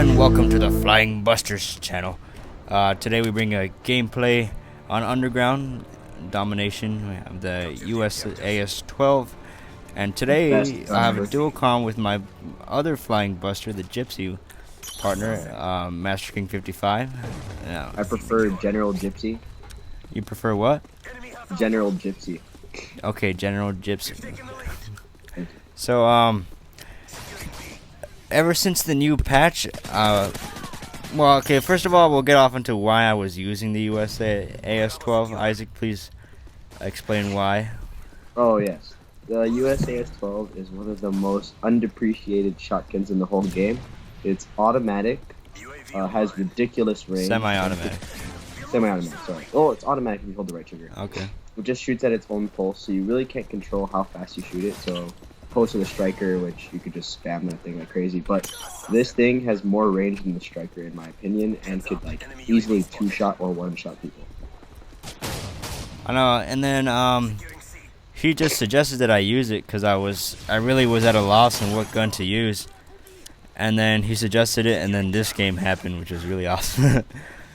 and welcome to the Flying Busters channel. Today we bring a gameplay on Underground Domination of the USAS-12, and today I have a dual comm with my other Flying Buster, the Gypsy partner, Master King 55. I prefer General Gypsy. You prefer what? General Gypsy. Okay, General Gypsy. So, ever since the new patch, well, okay, first of all, we'll get off into why I was using the USAS-12. Isaac, please explain why. Oh, yes. The USAS-12 is one of the most underappreciated shotguns in the whole game. It's automatic, has ridiculous range. Semi-automatic. Semi-automatic, sorry. Oh, it's automatic if you hold the right trigger. Okay. It just shoots at its own pulse, so you really can't control how fast you shoot it, so opposed to the striker, which you could just spam that thing like crazy, but this thing has more range than the striker in my opinion, and could like easily two-shot or one-shot people. I know, and then he just suggested that I use it because I really was at a loss on what gun to use, and then he suggested it, and then this game happened, which was really awesome.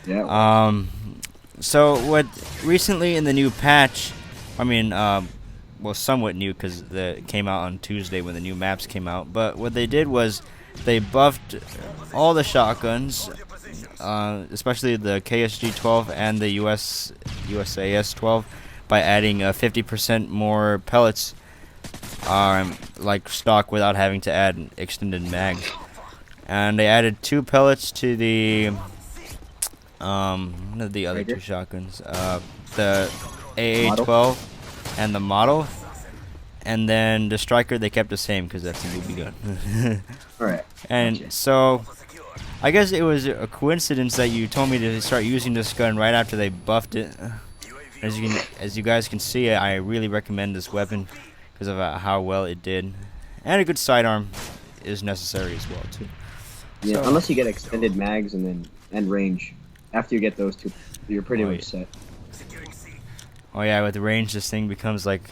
Yeah. So what recently in the new patch, I mean, well, somewhat new because it came out on Tuesday when the new maps came out. But what they did was they buffed all the shotguns, especially the KSG-12 and the USAS-12, by adding 50% more pellets, like stock, without having to add extended mags. And they added 2 pellets to the one of the other 2 shotguns, the AA-12 and the model, and then the striker they kept the same because that's a movie gun. Alright. And gotcha. So I guess it was a coincidence that you told me to start using this gun right after they buffed it. As you guys can see, I really recommend this weapon because of how well it did, and a good sidearm is necessary as well too. Yeah, So, unless you get extended mags and range. After you get those 2, you're pretty much set. Oh yeah, with range, this thing becomes like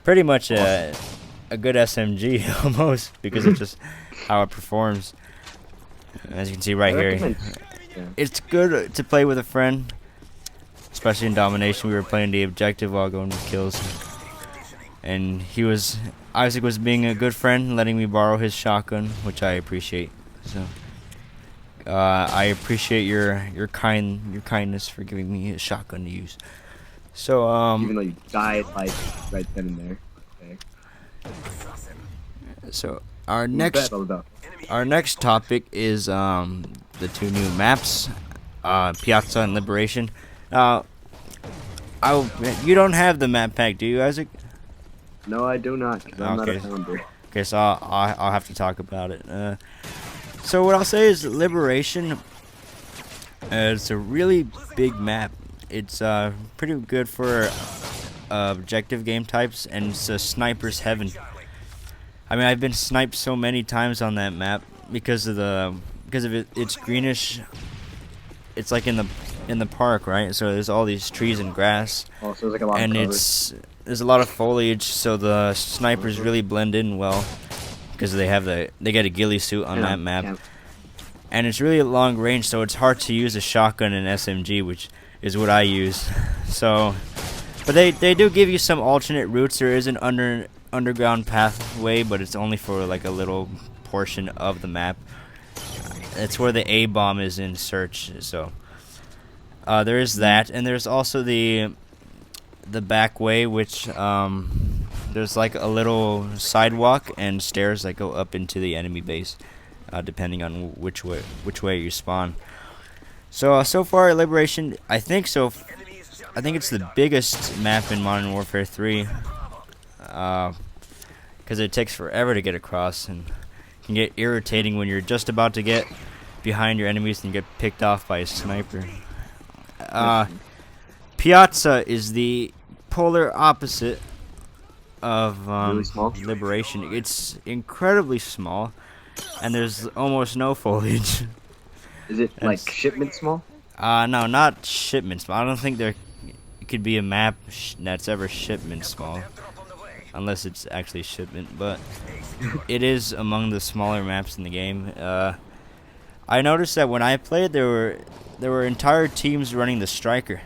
pretty much a good SMG almost, because of just how it performs. As you can see right here, it's good to play with a friend, especially in domination. We were playing the objective while going with kills, and Isaac was being a good friend, letting me borrow his shotgun, which I appreciate. So I appreciate your kindness for giving me a shotgun to use. So even though you died like right then and there. Okay. So our next topic is the 2 new maps, Piazza and Liberation. You don't have the map pack, do you, Isaac? No, I do not. 'Cause I'm not a founder. Okay, so I'll have to talk about it. So what I'll say is Liberation. It's a really big map. It's pretty good for objective game types, and it's a sniper's heaven. I mean, I've been sniped so many times on that map because of it's greenish. It's like in the park, right? So there's all these trees and grass, Oh, so there's like a lot of cover. There's a lot of foliage, so the snipers really blend in well because they get a ghillie suit on that map, and it's really long range, so it's hard to use a shotgun and SMG, which is what I use. So, but they do give you some alternate routes. There is an underground pathway, but it's only for like a little portion of the map. It's where the A bomb is in search. So there is that, and there's also the back way, which there's like a little sidewalk and stairs that go up into the enemy base, depending on which way you spawn. So far, Liberation, I think it's the biggest map in Modern Warfare 3, because it takes forever to get across, and can get irritating when you're just about to get behind your enemies and get picked off by a sniper. Piazza is the polar opposite of really Liberation. It's incredibly small, and there's almost no foliage. Is it like shipment small? No, not shipment small. I don't think there could be a map that's ever shipment small, unless it's actually shipment. But it is among the smaller maps in the game. I noticed that when I played, there were entire teams running the striker.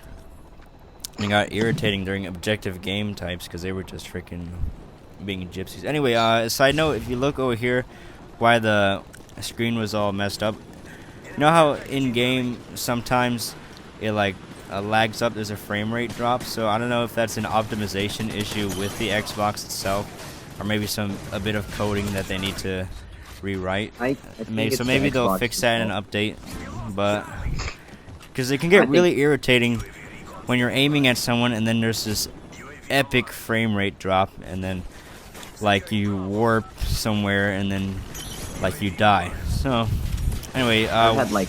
And it got irritating during objective game types because they were just freaking being gypsies. Anyway, side note, if you look over here, why the screen was all messed up. You know how in game sometimes it like lags up, there's a frame rate drop, so I don't know if that's an optimization issue with the Xbox itself, or maybe a bit of coding that they need to rewrite. Maybe they'll fix that in an update, but because it can get really irritating when you're aiming at someone and then there's this epic frame rate drop, and then like you warp somewhere and then like you die. So anyway,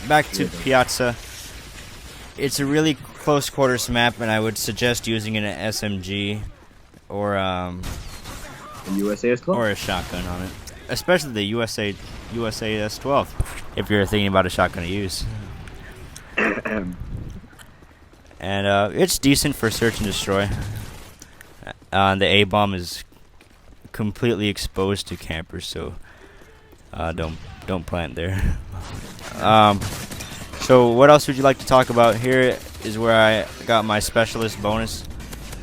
back to Piazza. It's a really close quarters map, and I would suggest using an SMG or a USAS-12 or a shotgun on it, especially the USAS-12 if you're thinking about a shotgun to use. And it's decent for search and destroy. The A-bomb is completely exposed to campers, so don't plant there. So what else would you like to talk about? Here is where I got my specialist bonus,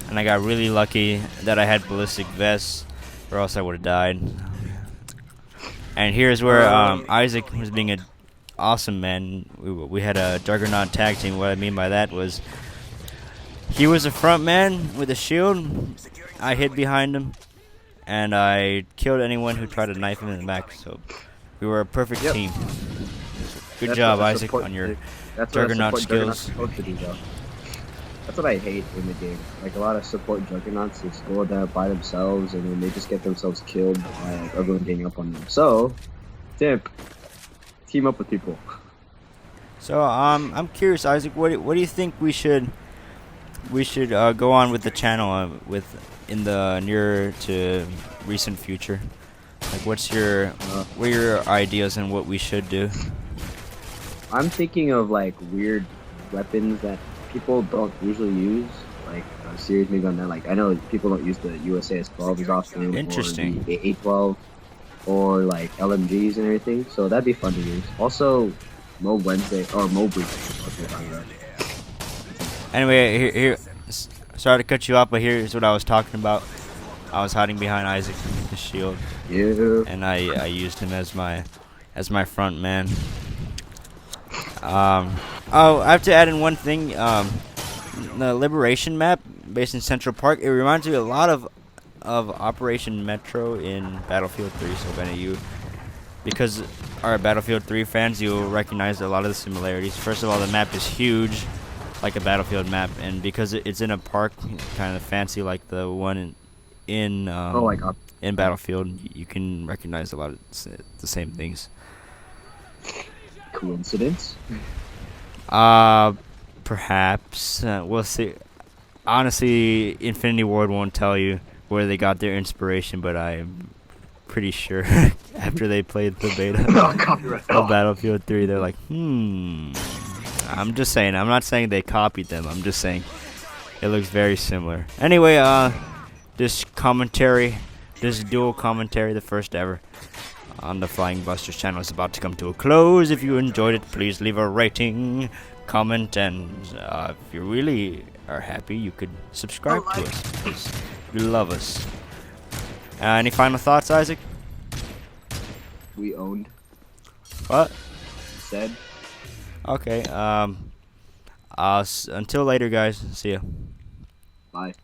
and I got really lucky that I had ballistic vests, or else I would have died. And here's where Isaac was being an awesome man. We had a Juggernaut tag team. What I mean by that was he was a front man with a shield. I hid behind him, and I killed anyone who tried to knife him in the back. So we were a perfect team. Good job, Isaac, on your Juggernaut skills. That's what I hate in the game. Like, a lot of support Juggernauts just go there by themselves, and then they just get themselves killed by like, everyone getting up on them. So, tip: team up with people. So, I'm curious, Isaac. What do you think we should go on with the channel in the near to recent future? Like, what are your ideas on what we should do? I'm thinking of like weird weapons that people don't usually use, like series maybe on that. Like, I know people don't use the USAS-12 as often, Interesting. or the A12, or like LMGs and everything. So that'd be fun to use. Also, Mo Wednesday or Mo Briefing. Anyway, here. Sorry to cut you off, but here's what I was talking about. I was hiding behind Isaac, the shield, and I used him as my front man. Oh, I have to add in one thing. The Liberation map based in Central Park. It reminds me a lot of Operation Metro in Battlefield 3. So, if any of you, because are Battlefield 3 fans, you'll recognize a lot of the similarities. First of all, the map is huge, like a Battlefield map, and because it's in a park, kind of fancy like the one in Battlefield, you can recognize a lot of the same things. Coincidence? Perhaps. We'll see. Honestly, Infinity Ward won't tell you where they got their inspiration, but I'm pretty sure after they played the beta of Battlefield 3, they're like, I'm just saying. I'm not saying they copied them. I'm just saying it looks very similar. Anyway, this dual commentary, the first ever on the Flying Busters channel, is about to come to a close. If you enjoyed it, please leave a rating, comment, and if you really are happy, you could subscribe to us, because you love us. Any final thoughts, Isaac? We owned. What? Said. Okay. Until later, guys. See ya. Bye.